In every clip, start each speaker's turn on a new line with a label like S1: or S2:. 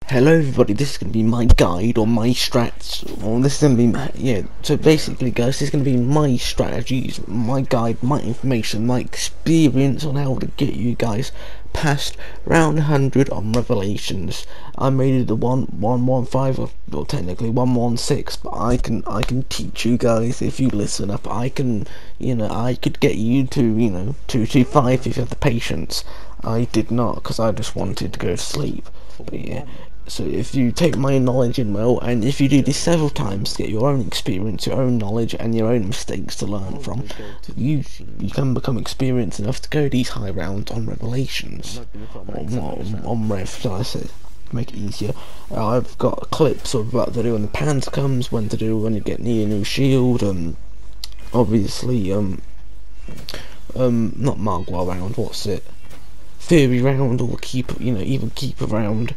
S1: Hello everybody, this is going to be my guide or my strats, well this is going to be, so basically guys, this is going to be my strategies, my guide, my information, my experience on how to get you guys past round 100 on Revelations. I made it the 115, or technically 116, but I can teach you guys if you listen up. I can, I could get you to, 225 if you have the patience. I did not, because I just wanted to go to sleep, but yeah. So if you take my knowledge in well, and if you do this several times to get your own experience, your own knowledge, and your own mistakes to learn from, you can become experienced enough to go these high rounds on Revelations, on Rev, shall I say, make it easier. I've got clips of what to do when the pants comes, when to do when you get near a new shield, obviously, not Margwa round, what's it? Theory round, or even keeper round.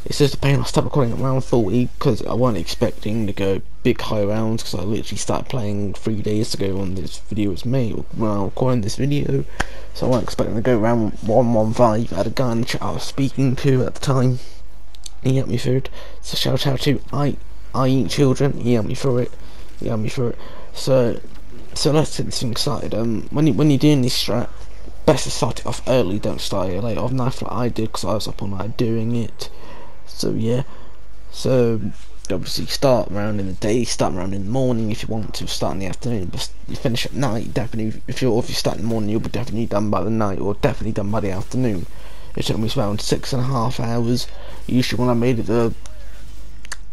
S1: It's just a pain. I started recording at round 40 because I wasn't expecting to go big high rounds, because I literally started playing 3 days ago when this video was made, when I was recording this video. So I wasn't expecting to go round 115. I had a guy in the chat I was speaking to at the time. He helped me through it. So shout out to I Eat Children. He helped me through it. So let's get this thing started. When you're doing this strat, best to start it off early. Don't start it late off knife like I did, because I was up all night doing it. So yeah, so obviously start around in the day, start around in the morning if you want to, start in the afternoon, but you finish at night. Definitely, if you start in the morning, you'll be definitely done by the night, or definitely done by the afternoon. It took me around 6.5 hours. Usually when I made it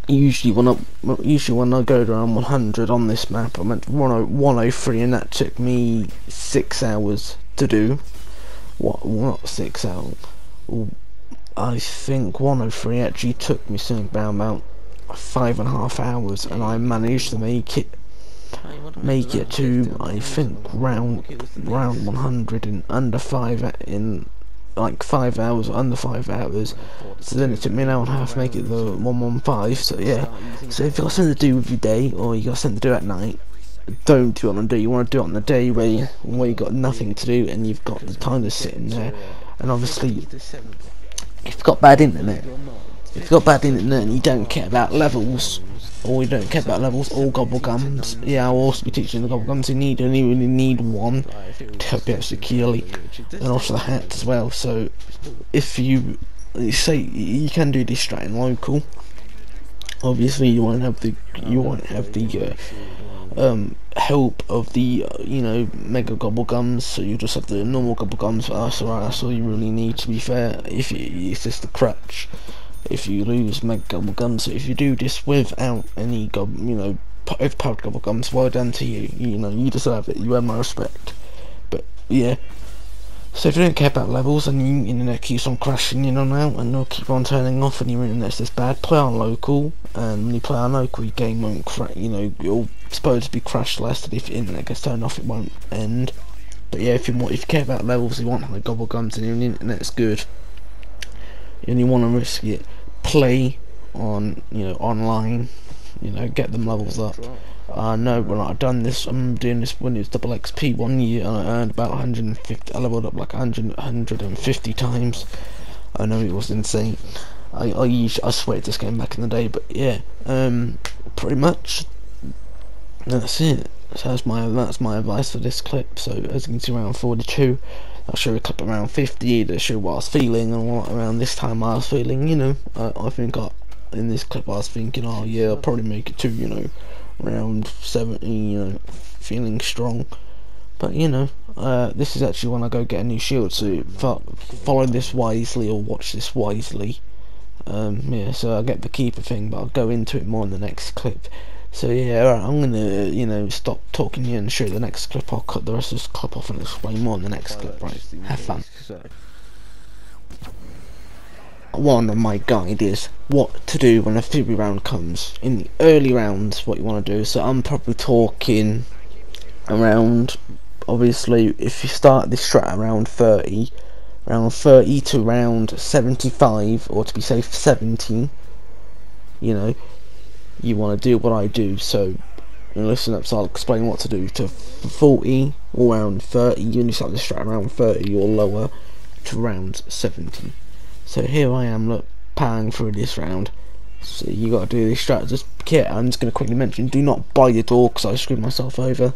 S1: usually when I go around 100 on this map, I went 103, and that took me 6 hours to do. What 6 hours? I think 103 actually took me something about 5.5 hours, and I managed to make it to, I think, round 100 in under 5 in like 5 hours, or under 5 hours. So then it took me an hour and a half to make it the 115. So yeah, so if you got something to do with your day, or you got something to do at night, don't do it on the day. You want to do it on the day where you got nothing to do and you've got the time to sit in there. And obviously, if you've got bad internet, and you don't care about levels, or gobblegums, yeah, I'll also be teaching the gobblegums. You only really need one to help you out securely, and also the hat as well. So if you say you can do this strat in local, obviously you won't have the help of the mega gobblegums, so you just have the normal gobblegums. That's all you really need, to be fair. It's just the crutch if you lose mega gobblegums. So if you do this without any overpowered gobblegums, well done to you. You deserve it. You earn my respect. But yeah, so if you don't care about levels and your internet keeps on crashing in and out, and it'll keep on turning off and your internet's this bad, play on local. And when you play on local, your game won't crash. You'll supposed to be crash less, and if your internet gets turned off, it won't end. But yeah, if you care about levels, you want high gobblegums, and your internet's good, and you want to risk it, play on online. Get them levels up. No, when I've done this, I'm doing this when it was double XP 1 year, and I earned about 150. I leveled up like 150 times. I know, it was insane. I sweated this game back in the day, but yeah, pretty much that's it. So that's my advice for this clip. So as you can see, around 42, I'll show a clip around 50 to show what I was feeling, and what around this time I was feeling. I think in this clip I was thinking, oh yeah, I'll probably make it to around 70, feeling strong. But this is actually when I go get a new shield, so follow this wisely, or watch this wisely. Yeah, so I get the keeper thing, but I'll go into it more in the next clip. So yeah, alright, I'm gonna stop talking here and show you the next clip. I'll cut the rest of this clip off and explain more in the next clip. Right, have fun. One of my guide is what to do when a theory round comes. In the early rounds, what you want to do. So I'm probably talking around, obviously, if you start this strat around 30 to around 75, or to be safe 70, you want to do what I do. So listen up, so I'll explain what to do. To 40 or around 30, you only start this strat around 30 or lower, to around 70. So here I am, look, powering through this round. So you got to do this strat. Just kit. I'm just going to quickly mention: do not buy the door because I screwed myself over.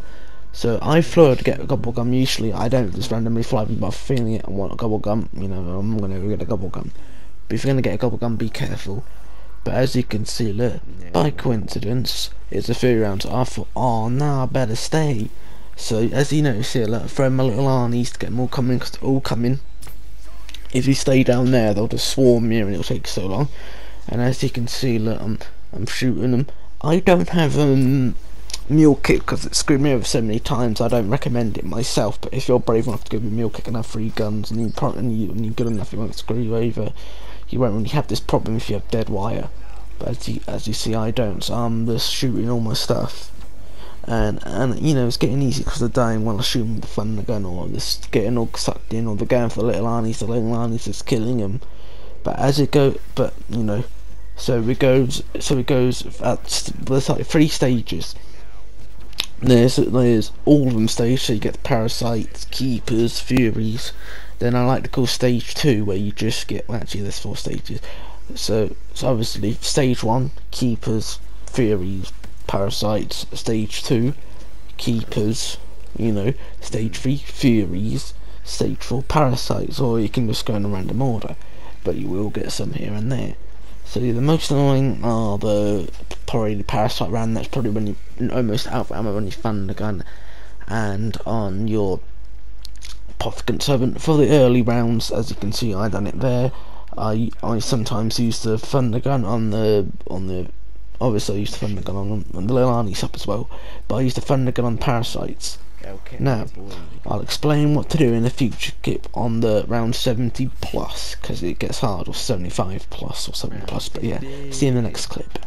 S1: So I flew to get a gobble gum. Usually I don't just randomly fly, but feeling it, I want a gobble gum. You know, I'm going to get a gobble gum. But if you're going to get a gobble gum, be careful. But as you can see, look, by coincidence, it's a 3 round. So I thought, oh no, I better stay. So as you notice here, look, throw my little armies to get them all coming, because they're all coming. If you stay down there, they'll just swarm you and it'll take so long. And as you can see, look, I'm shooting them. I don't have mule kick because it screwed me over so many times. I don't recommend it myself, but if you're brave enough to go with mule kick and have 3 guns and you're good enough, it won't screw you over. You won't really have this problem if you have dead wire. But as you see, I don't. So I'm just shooting all my stuff, and you know, it's getting easy because they're dying when I shoot them with the thunder gun, or just getting all sucked in, or they're going for the little arnies. The little arnies is killing them. But as it goes, but you know, so it goes at there's like 3 stages. There's all of them stages, so you get the parasites, keepers, furies. Then I like to call stage 2, where you just get, well, actually there's 4 stages. So obviously stage 1, keepers, furies, parasites. Stage 2, keepers, you know. Stage 3, furies. Stage 4, parasites. Or you can just go in a random order, but you will get some here and there. So the most annoying are probably the parasite round. That's probably when you almost out of ammo on your thunder gun and on your Apothecant Servant. For the early rounds, as you can see, I done it there. I sometimes use the thunder gun on the obviously I use the thunder gun on the little army up as well, but I use the thunder gun on parasites. Okay, now I'll explain what to do in the future clip on the round 70 plus, because it gets hard, or 75 plus or 70 plus. But yeah, see you in the next clip.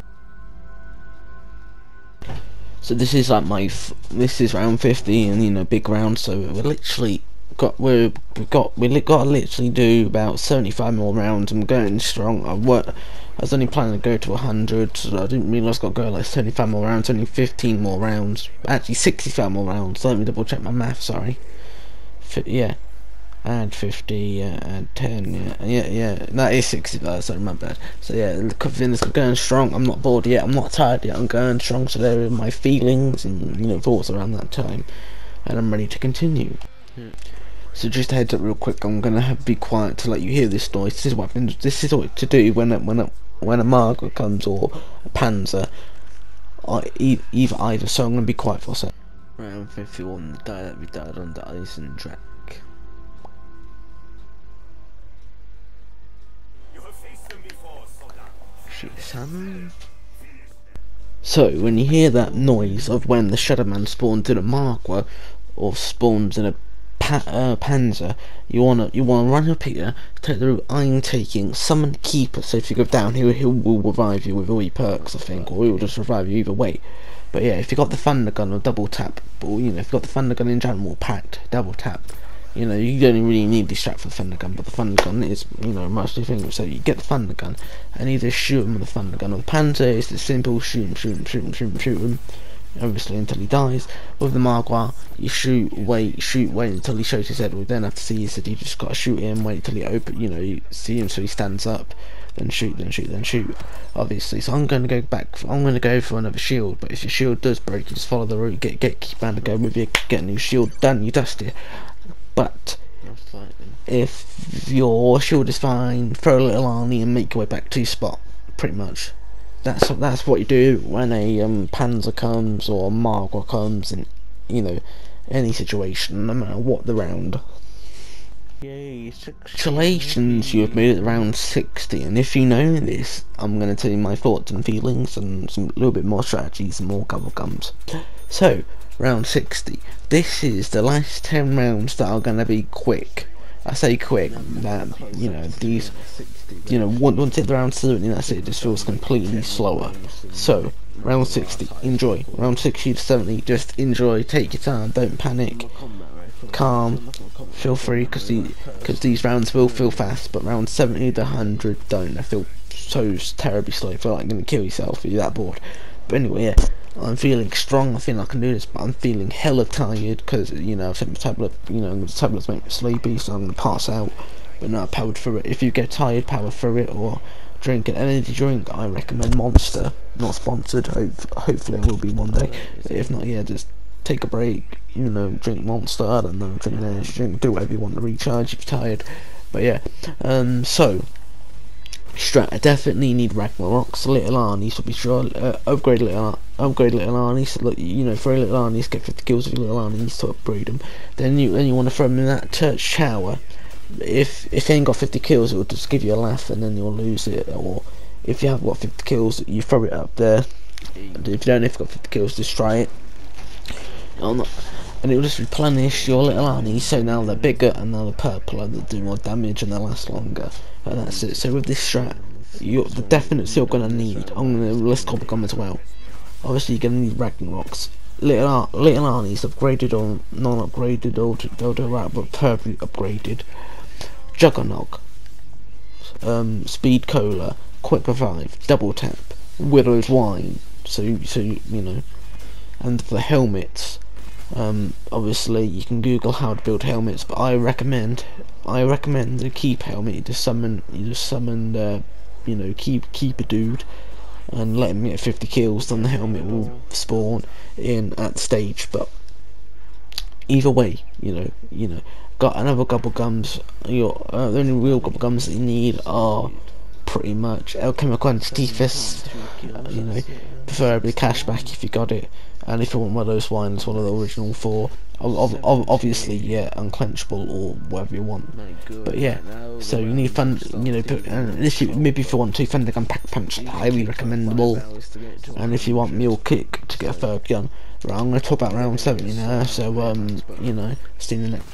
S1: So this is like this is round 50, and you know, big round. So we're literally we got to literally do about 75 more rounds. I'm going strong. I was only planning to go to 100, so I didn't realise I got to go like 75 more rounds. Only 15 more rounds. Actually 65 more rounds. Let me double check my math. Sorry. Yeah. Add 50. Yeah. Add 10. Yeah. That is 65. Sorry, my bad. So yeah, the going strong. I'm not bored yet. I'm not tired yet. I'm going strong. So there are my feelings and, you know, thoughts around that time, and I'm ready to continue. So just a heads up real quick, I'm gonna be quiet to let you hear this noise. This is what to do when a Margaret comes, or a Panzer, either. So I'm gonna be quiet for a sec. Round 51, the day that we died on the ice and track. Shoot son. So when you hear that noise of when the Shadow Man spawns in a Margwa, or spawns in a Panzer, you wanna run up here, take the route I'm taking, summon Keeper. So if you go down, he will revive you with all your perks, I think, or he will just revive you either way. But yeah, if you got the thunder gun or double tap, or you know, if you got the thunder gun in general packed, double tap. You know, you don't really need this strat for the thunder gun, but the thunder gun is, you know, mostly things. So you get the thunder gun and either shoot him with the thunder gun, or the Panzer is the simple shoot him. Obviously until he dies. With the Margwa, you shoot, wait until he shows his head. We then have to see his head. You just gotta shoot him, wait till he you see him so he stands up, then shoot. Obviously, so I'm gonna go back. I'm gonna go for another shield. But if your shield does break, you just follow the route. Keep on to go with you. Get a new shield. Done. You dust it. But if your shield is fine, throw a little army and make your way back to your spot. Pretty much. That's what you do when a Panzer comes or a Margwa comes in, you know, any situation, no matter what the round. Yay, congratulations, you have made it round 60, and if you know this, I'm going to tell you my thoughts and feelings and some little bit more strategies and more gums. So, round 60. This is the last 10 rounds that are going to be quick. I say quick, that, you know, these, you know, once it's round 70, that's it, it just feels completely slower. So, round 60, enjoy. Round 60 to 70, just enjoy, take your time, don't panic, calm, feel free, because these rounds will feel fast, but round 70 to 100 don't. They feel so terribly slow, you feel like you're going to kill yourself if you're that bored. But anyway, yeah. I'm feeling strong, I think I can do this, but I'm feeling hella tired because, you know, I've taken my tablet, you know, the tablets make me sleepy, so I'm going to pass out. But no, I powered through it. If you get tired, power through it, or drink an energy drink, I recommend Monster. Not sponsored. Hopefully it will be one day. If not, yeah, just take a break. You know, drink Monster. I don't know, drink an energy drink. Do whatever you want to recharge if you're tired. But yeah, so. Strat, I definitely need Ragnarok's Little Arnie, so be sure upgrade Little Arnie. So look, you know, for Little Arnie's, get 50 kills with Little Arnie's to upgrade them. Then you want to throw them in that church tower. If you ain't got 50 kills, it will just give you a laugh, and then you'll lose it. Or if you have got 50 kills, you throw it up there. And if you don't have got 50 kills, just try it. And it will just replenish your Little Arnie, so now they're bigger and now they're purple and they do more damage and they last longer. And that's it. So with this strat, the definites you're gonna need. I'm gonna list Cobblegum as well. Obviously you're gonna need Ragnarok's. Little Arnie's upgraded or non-upgraded, or they'll do that, but perfectly upgraded. Juggernog, Speed Cola, Quick Revive, Double Tap, Widow's Wine. So you know, and for the helmets. Obviously you can Google how to build helmets, but I recommend the keep helmet. You just summon you know, keep a dude and let him get 50 kills, then the helmet will spawn in at the stage. But either way, you know, got another couple gums. The only real couple gums that you need are pretty much Alchemical Antithesis, you know, preferably cashback if you got it. And if you want one of those wines, one of the original 4, obviously, yeah, unclenchable or whatever you want. But yeah, so you need you know, maybe if you want to, Thundergun Pack Punch, highly recommendable. And if you want Mule Kick to get a third gun, right, I'm going to talk about round 70 now. So you know, stay in the next.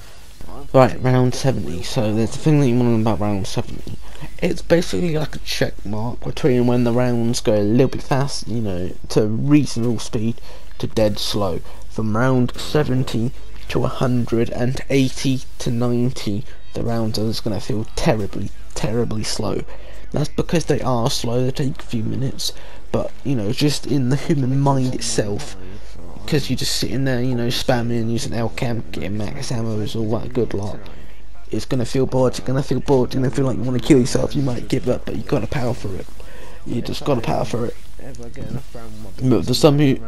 S1: Right, round 70. So there's the thing that you want to know about round 70. It's basically like a check mark between when the rounds go a little bit fast, you know, to reasonable speed, to dead slow. From round 70 to 100 and 80 to 90, the rounds are just going to feel terribly slow. That's because they are slow, they take a few minutes, but you know, just in the human mind itself, because you're just sitting there, you know, spamming, using L-Cam, getting max ammos, all that good lot. It's gonna feel bored, you're gonna feel like you want to kill yourself, you might give up, but you gotta power for it. You just gotta power for it. But for some, you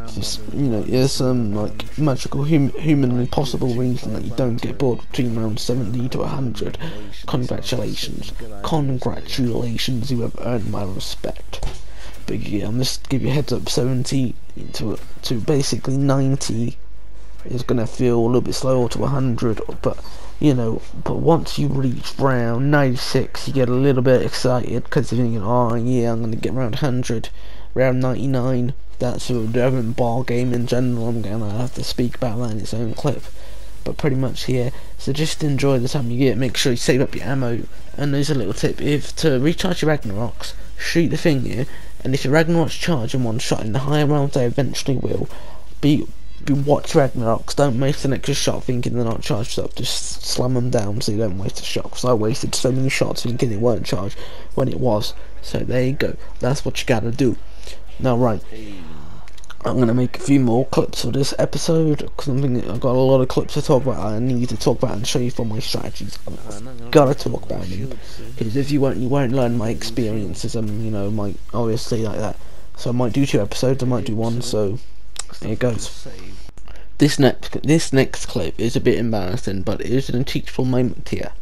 S1: know, there's some like magical, humanly possible reason that you don't get bored between round 70 to 100. Congratulations, you have earned my respect. But yeah, I'm just give you a heads up. 70 to basically 90 is gonna feel a little bit slower to 100, but you know, but once you reach round 96, you get a little bit excited because you're thinking, oh yeah, I'm gonna get round 100, round 99. That's a different ball game in general. I'm gonna have to speak about that in its own clip. But pretty much here, so just enjoy the time you get. Make sure you save up your ammo. And there's a little tip: if to recharge your Ragnaroks, shoot the thing here, and if your Ragnaroks charge in one shot, in the higher rounds they eventually will, watch Ragnaroks. Don't waste an extra shot thinking they're not charged up. Just slam them down so you don't waste a shot. Because I wasted so many shots thinking it weren't charged when it was. So there you go. That's what you gotta do. Now right, I'm gonna make a few more clips for this episode because I'm thinking I've got a lot of clips to talk about. I need to talk about and show you for my strategies. I've gotta talk about them because if you won't learn my experiences and you know my obviously like that. So I might do 2 episodes. I might do 1. So here it goes. This next clip is a bit embarrassing, but it is an teachable moment here.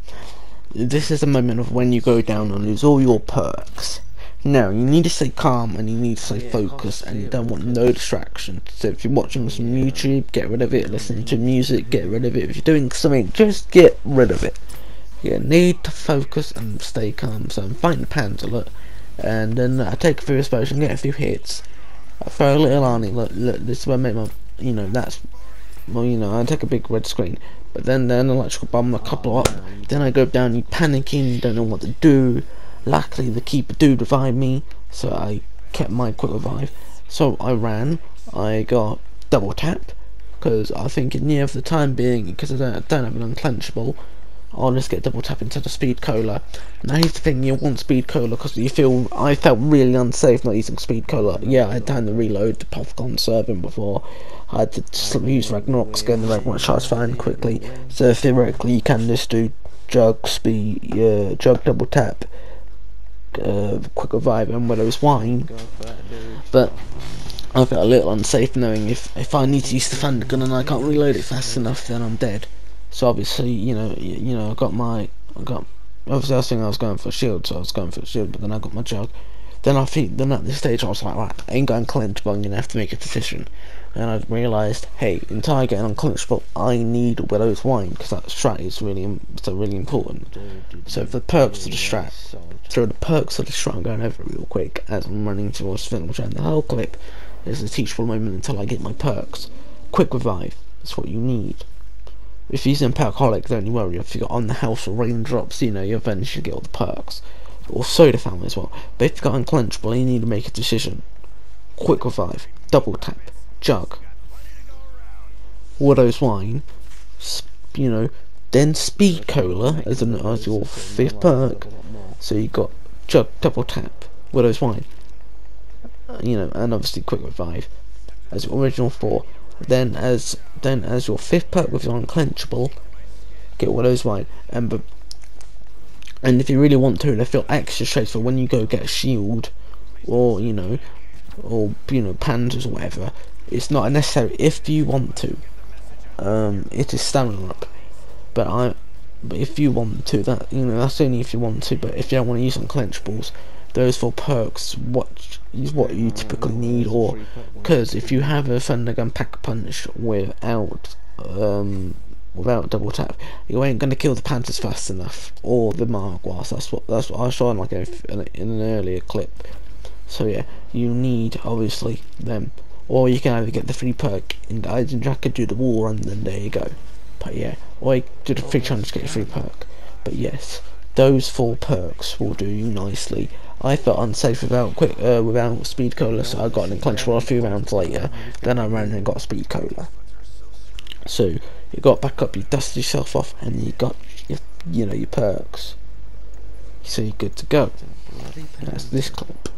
S1: This is a moment of when you go down and lose all your perks. Now, you need to stay calm and you need to stay focused and you don't want no distractions. So if you're watching some YouTube, get rid of it. Listening to music, get rid of it. If you're doing something, just get rid of it. You need to focus and stay calm. So I'm fighting the Panzer, and then I take a few explosions, get a few hits. I throw a little Arnie, look, this is where I make my, you know, that's, well, you know, I take a big red screen. But then an electrical bomb, a couple up. Then I go down, you panicking, you don't know what to do. Luckily the keeper dude revived me, so I kept my quick revive. So I ran, I got double tap, because I think for the time being, because I don't have an unclenchable, I'll just get double tap instead of speed cola. Now here's the thing, you want speed cola because I felt really unsafe not using speed cola. Yeah, I had time to reload the Popcorn serving before. I had to just use Ragnarok's, get in the Ragnarok charge fine quickly. So theoretically you can just do jug speed, jug double tap, quick revive and Widow's Wine, but I felt a little unsafe knowing if I need to use the thunder gun and I can't reload it fast enough, then I'm dead. So obviously, I got obviously I was thinking I was going for a shield, so I was going for a shield, but then I got my jug. Then at this stage I was like, right, I ain't going clenchable, I'm gonna have to make a decision. And I realised, hey, until I get an unclenchable, I need Widow's Wine, because that strat is really important. So for the perks of the strat, I'm going over real quick as I'm running towards finish, and the whole clip is a teachable moment until I get my perks. Quick revive, that's what you need. If you're using Perkaholic, don't you worry, if you got on the house or raindrops, you eventually get all the perks. Or soda fountain as well. But if you've got unclenchable, you need to make a decision. Quick revive, double tap, jug, Widow's Wine, then speed cola as your 5th perk. So you got jug, double tap, Widow's Wine, and obviously quick revive as your original 4. Then as your 5th perk with your unclenchable, get Widow's Wine. And if you really want to, and I feel extra straight for when you go get a shield, or pandas or whatever, it's not necessary if you want to. It is stamina up, but if you want to, that's only if you want to. But if you don't want to use unclenchables, those 4 perks is what you typically need. Or because if you have a thunder gun pack punch without double tap, you ain't gonna kill the panthers fast enough, or the Margwas. That's what I saw in an earlier clip. So yeah, you need obviously them, or you can either get the free perk in Guides and Jack and do the wall run, then there you go. But yeah, or you do the free challenge to get your free perk. But yes, those 4 perks will do you nicely. I felt unsafe without speed cola, so I got an unclenchable a few rounds later. Then I ran and got speed cola. So you got back up, you dusted yourself off, and you got your perks. So you're good to go. That's this clip.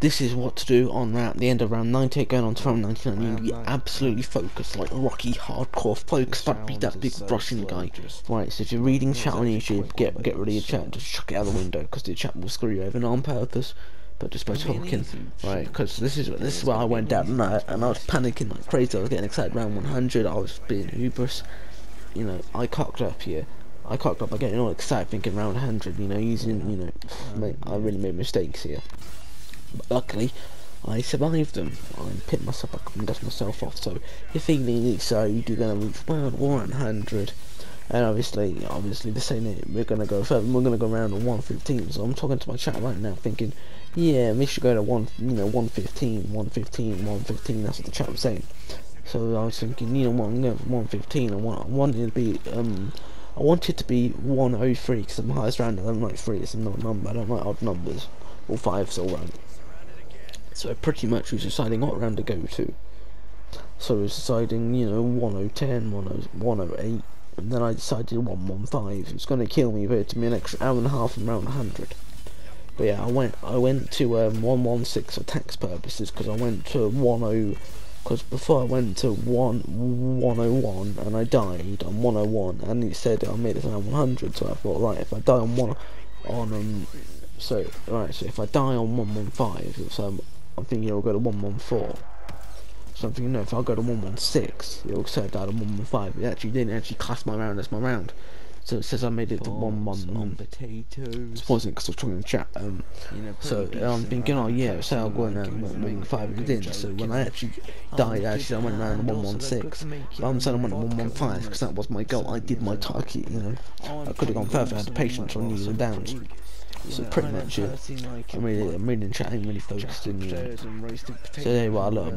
S1: This is what to do on the end of round 98 going on to round 99. You need to be absolutely focused, like Rocky, hardcore focus. Don't be that big Russian guy. Right, so if you're reading chat on YouTube, get rid of your chat, just chuck it out the window, because the chat will screw you over, not on purpose, but just by talking. Right, because this is where I went down and I was panicking like crazy. I was getting excited around 100. I was being hubris. I cocked up here. I cocked up by getting all excited, thinking round 100. I really made mistakes here. But luckily, I survived them. I picked myself up and dust myself off. So you're feeling excited, you're gonna reach round 100, and obviously, this ain't it. We're gonna go further. We're gonna go around to 115. So I'm talking to my chat right now, thinking, yeah, we should go to 115. That's what the chat was saying. So I was thinking, I'm going to 115. I wanted to be 103 because I'm the highest round. I don't like 3. It's not a number. I don't like odd numbers. Or 5's all round. So pretty much was deciding what round to go to. So I was deciding, 1010, 108, and then I decided 115. It's going to kill me, but it took me an extra hour and a half from round 100. But yeah, I went to 116 for tax purposes, because I went to because before I went to 101 and I died on 101, and it said I made it to 100. So I thought, right, if I die so if I die on 115, so I'm thinking it'll go to 114. So I'm thinking, no, if I go to 116, it'll say I died on 115. It actually didn't class my round as my round. So it says I made it to 111. It's wasn't because I was talking in the chat. So I'm thinking, oh yeah, so I'll go around 115. It didn't. So when I actually died, I went around 116. But I'm saying I went to 115 because that was my goal. I did my target. I could have gone further. I had the patience on knees and downs. So pretty much it. I'm reading chat, I'm really focused in, So there you are, look,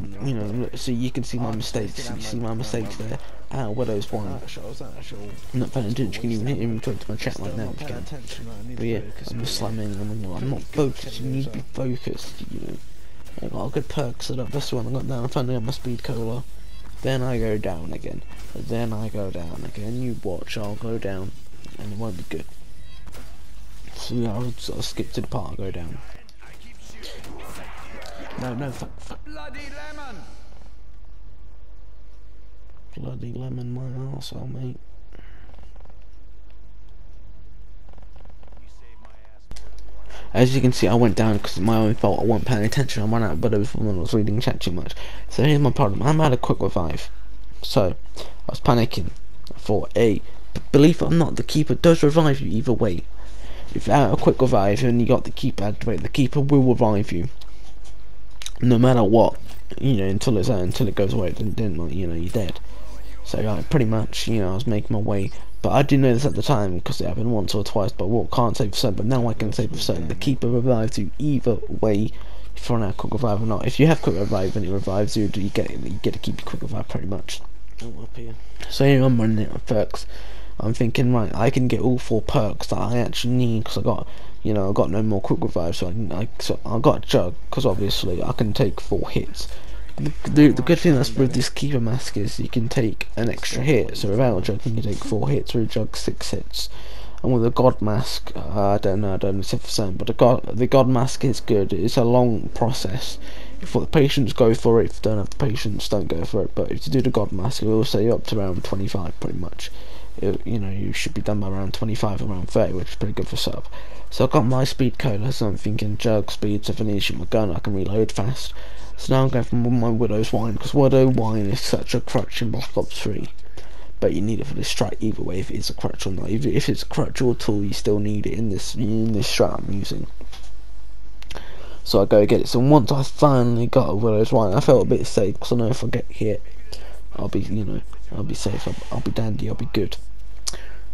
S1: so you can see my mistakes. You see my mistakes there. Widow's Wine. I'm not paying attention. You can even hear me talking to my chat right now if you can. But yeah, I'm just slamming. I'm not focused. You need to be focused. I got a good perk set up. That's the one I got down. I finally got my speed cola. Then I go down again. Then I go down again. You watch. I'll go down, and it won't be good. So yeah, I'll sort of skip to the part I go down. No, fuck. Bloody lemon! Bloody lemon, my arsehole, mate. As you can see, I went down because it's my own fault. I wasn't paying attention. I ran out of bullets when I was reading chat too much. So here's my problem. I'm at a quick revive. So I was panicking. I thought, hey, believe it or not, the keeper does revive you either way. If you're at a quick revive and you got the keeper activated, the keeper will revive you, no matter what. You know, until it goes away. Then you know, you're dead. So like, pretty much, you know, I was making my way. But I didn't know this at the time because it happened once or twice. But I can't say for certain. But now I can say for certain. The keeper revives you either way. If you're on a quick revive or not. If you have quick revive and it revives you, you get to keep your quick revive pretty much. So here I'm running it with perks. I'm thinking, right, I can get all 4 perks that I actually need because I got no more quick revive. So I got a jug because obviously I can take 4 hits. The good thing that's with this keeper mask is you can take an extra hit. So without a jug you can take 4 hits, with a jug 6 hits. And with a god mask, I don't know for certain, but the god mask is good. It's a long process. If the patients go for it, if you don't have the patience, don't go for it. But if you do the god mask, it will say you're up to around 25 pretty much. You know, you should be done by around 25, around 30, which is pretty good for sub. So I got my speed cola, so I'm thinking jug speed, so if I need to shoot my gun, I can reload fast. So now I'm going for my Widow's Wine, because Widow Wine is such a crutch in Black Ops 3. But you need it for this strat either way, if it's a crutch or not. If it's a crutch or tool, you still need it in this strat I'm using. So I go get it. So once I finally got a Widow's Wine, I felt a bit safe, because I know if I get hit, I'll be safe, I'll be dandy, I'll be good.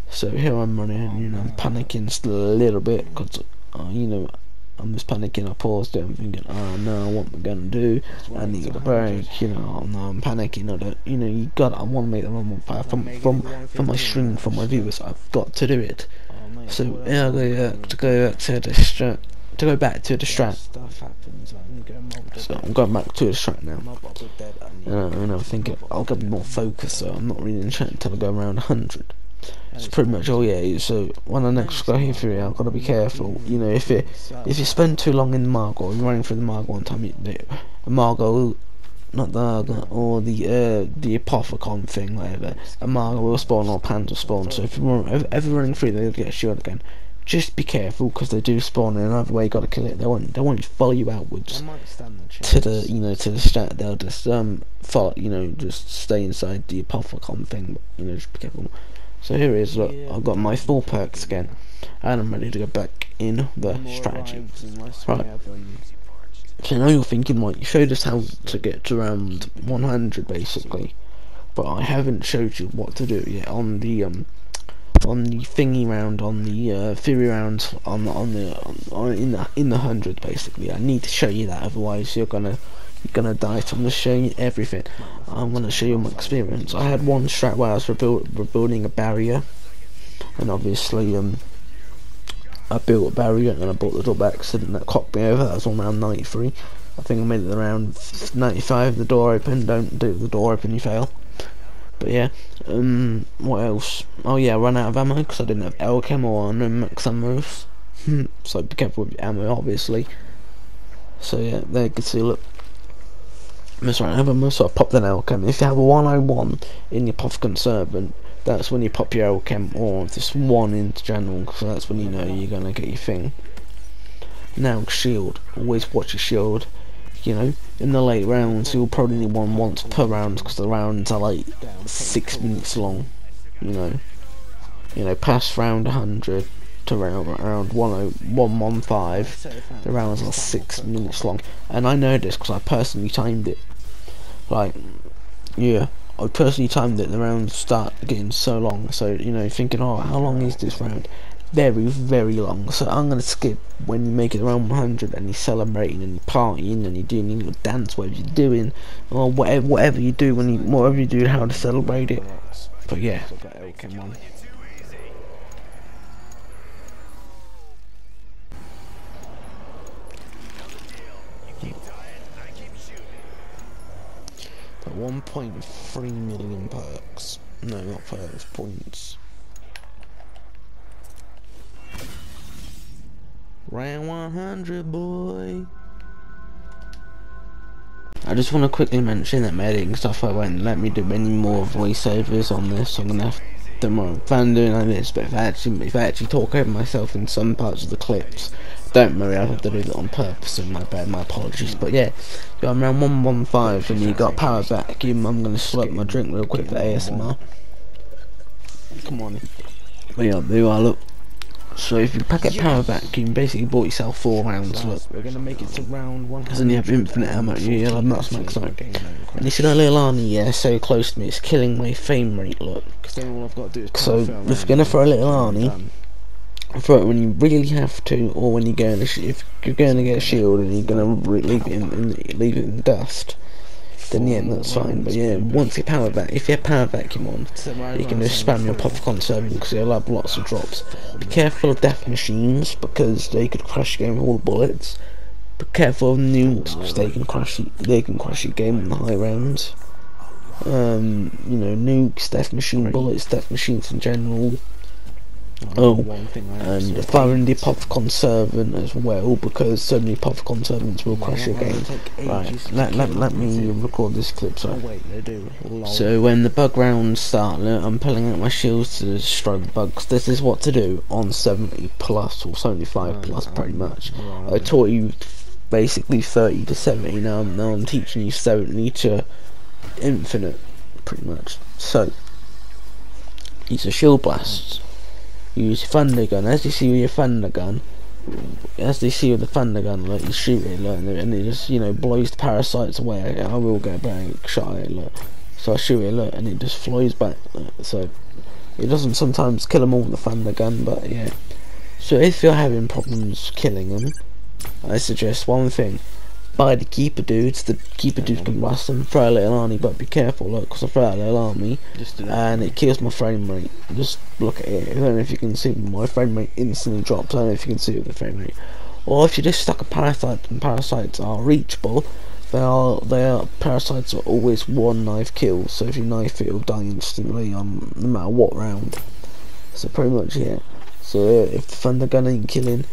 S1: So here I'm running, you know, I'm panicking still a little bit, because, you know, I'm just panicking. I paused it, I'm thinking, oh no, what am I gonna do? I need a break, you know, no, I'm panicking, I don't, you know, I want to make the wrong fire from my stream, from my viewers, I've got to do it. So, yeah, to go back to the strat. So I'm going back to the strat now. And I'm thinking, I'll get more focused, so I'm not reading the chat until I go around 100. It's pretty much all. Yeah, so when I next go here through, I've got to be careful. You know, if you spend too long in the Margot, you're running through the Margot one time, the Margot, not the Margot, or the Apothecon thing, whatever. A Margot will spawn or Pants will spawn. So if you're ever running through, they'll get a shield again. Just be careful because they do spawn in another way. You got to kill it. They won't follow you outwards to the strat. They'll just follow. You know, just stay inside the Apothecon thing. But, you know, just be careful. So here it is, look, I've got my 4 perks again, and I'm ready to go back in the strategy. Right, so now you're thinking, like, you showed us how to get to around 100 basically, but I haven't showed you what to do yet on the thingy round, on the theory round, in the 100 basically. I need to show you that, otherwise you're gonna die. So I'm gonna show you everything. I'm gonna show you my experience. I had one strat where I was rebuilding a barrier, and obviously I built a barrier and I brought the door by accident. That cocked me over. That was on around 93. I think I made it around 95. The door open. Don't do the door open, you fail. But yeah, what else? Oh yeah, I ran out of ammo because I didn't have L-chem or no max ammo. So be careful with your ammo, obviously. So yeah, there you can see, look. That's right, I have ammo, so I popped an L-chem. If you have a 101 in your Apothecon servant, that's when you pop your L-chem, or just 1 in general, so that's when you know you're gonna get your thing. Now, shield. Always watch your shield. You know, in the late rounds, you'll probably need one once per round, because the rounds are like 6 minutes long. You know, past round 100 to around 115, the rounds are 6 minutes long, and I know this because I personally timed it. Like, yeah, I personally timed it. The rounds start getting so long, so you know, thinking, oh, how long is this round? Very, very long. So I'm gonna skip when you make it around 100 and you're celebrating and you're partying and you're doing your little dance, whatever you're doing, or whatever you do whatever you do, how to celebrate it. But yeah. But 1.3 million perks. No, not perks, points. Round 100, boy. I just want to quickly mention that my editing software won't let me do any more voiceovers on this, so I'm gonna have to more fun doing like this. But if I actually talk over myself in some parts of the clips, Don't worry, I have to do that on purpose, so my bad, my apologies. But yeah, I'm around 115 and you got power vacuum. I'm gonna slurp my drink real quick for ASMR. Come on. But yeah, there you are, look. So if you pack a power vacuum, basically bought yourself 4 rounds, look. We're gonna make it to round 1. Because then you have infinite ammo, you'll have nuts max out. And you see that little Arnie, yeah, so close to me, it's killing my frame rate, look. So if you're gonna throw a little Arnie, throw it when you really have to, or when you're going to if you're going to get a shield and you're going to leave it in dust, then yeah, that's fine. But yeah, once if you have power vacuum on, you can just spam your popcorn serving because you'll have lots of drops. Be careful of death machines because they could crash your game with all the bullets. Be careful of nukes because they can crash your game in the high rounds. You know, nukes, death machine bullets, death machines in general. And firing the popcorn servant as well, because so many popcorn servants will crash your game. Right, let me record this clip. So when the bug rounds start, I'm pulling out my shields to destroy the bugs. This is what to do on 70 plus or 75 plus, pretty much. I taught you basically 30 to 70. Now I'm teaching you 70 to infinite, pretty much. So these are shield blasts. Use your thunder gun. As you see with your thunder gun, like, you shoot it, like, and it just, you know, blows the parasites away. I will get a back shot at it, like. So I shoot it, look, and it just flies back, like. So it doesn't sometimes kill them all with the thunder gun, but yeah. So if you're having problems killing them, I suggest one thing: buy the keeper dudes. The keeper dudes can blast them. Throw a little army, but be careful, look, because I throw a little army and it kills my frame rate. Just look at it. I don't know if you can see, my frame rate instantly drops. I don't know if you can see it with the frame rate. Or if you just stuck a parasite, and parasites are reachable, parasites are always one knife kills. So if you knife it, it'll die instantly on no matter what round. So pretty much, yeah. So if the thunder gun ain't killing,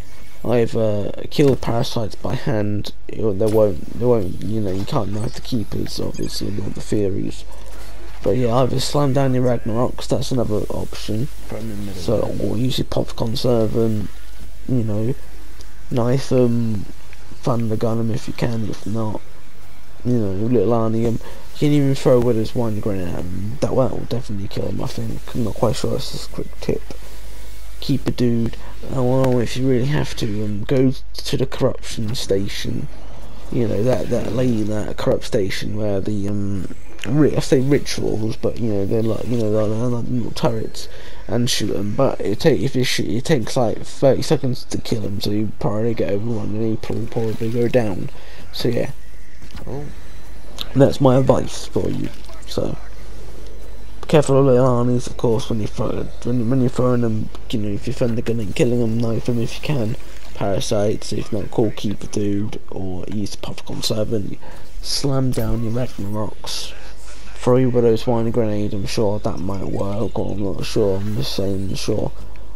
S1: either kill parasites by hand, or they won't, you know, you can't knife the keepers, obviously, with all the theories. But yeah, either slam down your Ragnaroks, that's another option. So, or use your popcorn servant, you know, knife them, thunder gun them if you can. If not, you know, little Arnie them. You can even throw a Widow's Wine grenade at them. That will definitely kill them, I think. I'm not quite sure, it's just a quick tip. Keep a dude. Well, if you really have to, go to the corruption station. You know, that lady, that corrupt station where the I say rituals, but you know, they're like, you know, they're like little turrets, and shoot them. But if you shoot, it takes like 30 seconds to kill them, so you probably get overrun and you probably go down. So yeah, that's my advice for you. So careful of little Arnies, of course, when you're throwing them. You know, if you're thunder gunning, killing them, knife them if you can. Parasites, if not, call keeper dude, or use the popcorn servant. Slam down your Ragnaroks. Throw your Widow's Wine grenade. I'm sure that might work, or I'm not sure. I'm just saying, sure.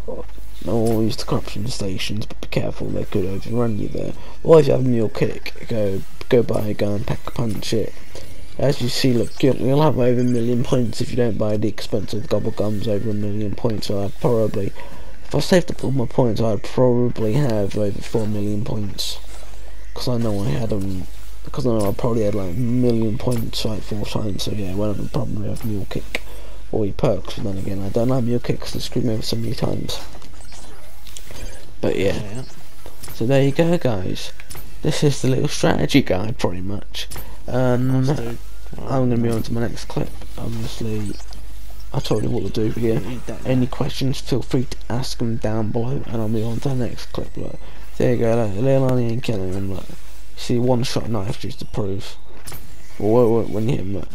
S1: Or use the corruption stations, but be careful, they could overrun you there. Or if you have a mule kick, go buy a gun, pack a punch it. As you see, look, you'll have over 1 million points if you don't buy the expensive gobble gums. Over 1 million points, so I'd probably, if I saved up all my points, I'd probably have over 4 million points. Because I know I had them. Because I know I probably had like 1 million points like 4 times. So yeah, I won't have a problem with mule kick or your perks. But then again, I don't like mule kicks. They screw me over so many times. But yeah. So there you go, guys. This is the little strategy guide, pretty much. I'm going to be on to my next clip. Obviously, I told you what to do, but yeah, any questions, feel free to ask them down below, and I'll be on to the next clip. Look, there you go, look, little Arnie ain't killing him, look. See, one shot knife just to prove. Or when you hit him, look.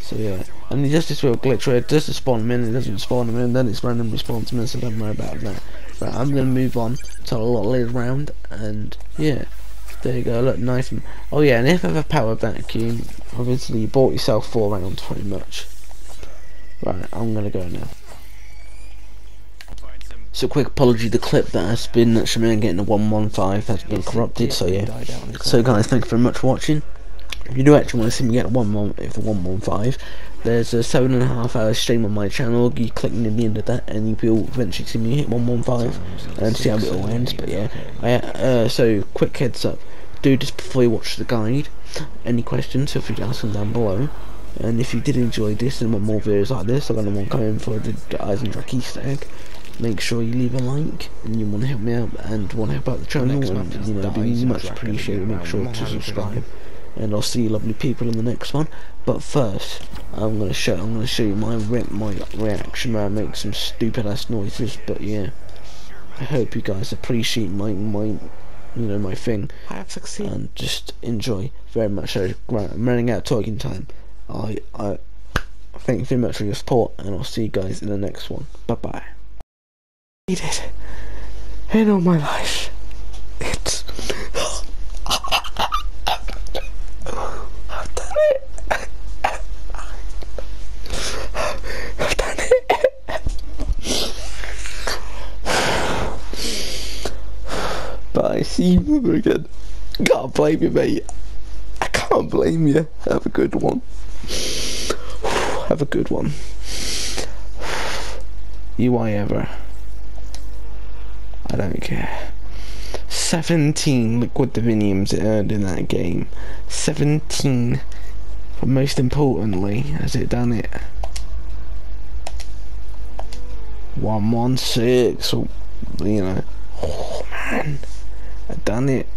S1: So yeah, and he does this little glitch where it does spawn him in, it doesn't spawn him in, then it's randomly spawns him in, so don't worry about that. Right, I'm going to move on to a lot later round, and yeah. There you go, look, knife him. Oh yeah, and if you have a power vacuum, obviously you bought yourself 4 rounds pretty much. Right, I'm gonna go now. So quick apology, the clip that has been Shaman getting a 115 has been corrupted, so yeah. So guys, thank you very much for watching. if you do actually want to see me get 115, there's a 7.5 hour stream on my channel. You click near the end of that, and you will eventually see me hit 115 and see how it all ends. But yeah, so quick heads up: do this before you watch the guide. Any questions, feel free to ask them down below. And if you did enjoy this and want more videos like this, I'm gonna want to come in for the Eisendrach Easter egg. Make sure you leave a like, and you want to help me out and want to help out the channel, and you know, be much appreciated. Make sure to subscribe, and I'll see you lovely people in the next one. But first, I'm gonna show you my reaction where I make some stupid ass noises. But yeah, I hope you guys appreciate my my thing.
S2: I have succeeded.
S1: And just enjoy very much. So right, I'm running out of talking time. I thank you very much for your support, and I'll see you guys in the next one. Bye bye.
S2: It in all my life. It's I've done it. I've done it. But I see you again. Can't blame you, mate. I can't blame you. Have a good one. Have a good one.
S1: You I ever. I don't care. 17 liquid diviniums it earned in that game. 17. But most importantly, has it done it? 116. So, you know. Oh man. I done it.